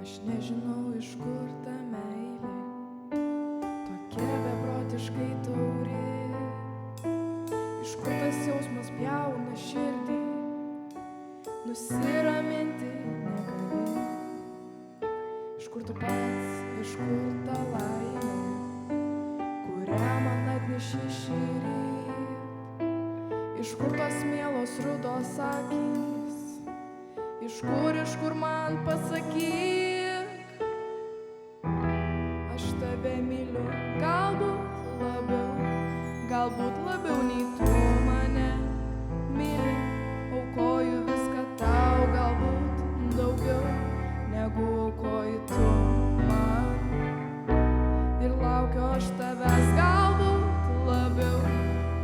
Aš nežinau, iš kur ta meilė, tokia beprotiškai tauri. Iš kur tas jausmas pjauna širdį, nusiraminti negali. Iš kur tu pats, iš kur ta laimė, kurią man atneši šįryt. Iš kur tos mielos rudos akys, iš kur man pasakyk. Aš tave myliu, galbūt labiau nei tu mane myli. Aukoju viską tau, galbūt daugiau negu aukoji tu man. Ir laukiu aš tavęs,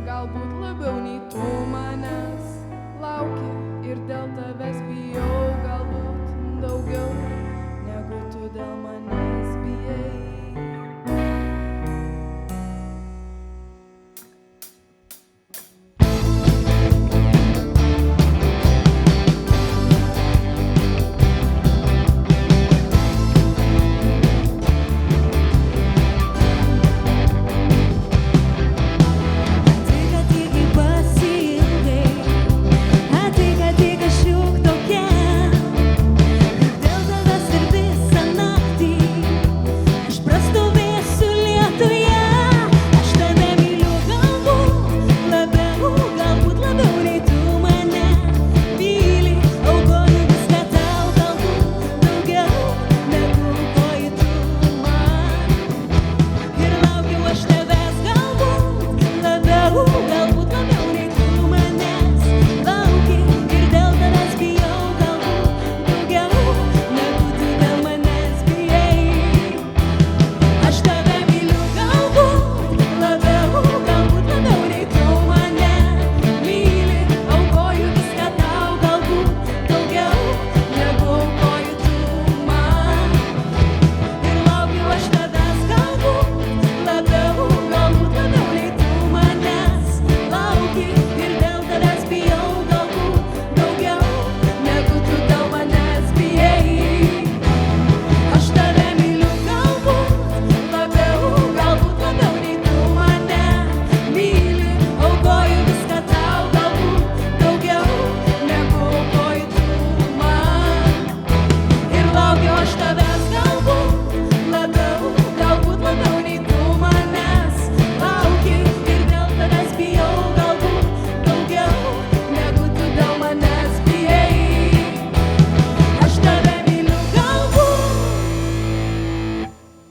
galbūt labiau nei tu manęs lauki. Ir dėl tavęs bijau.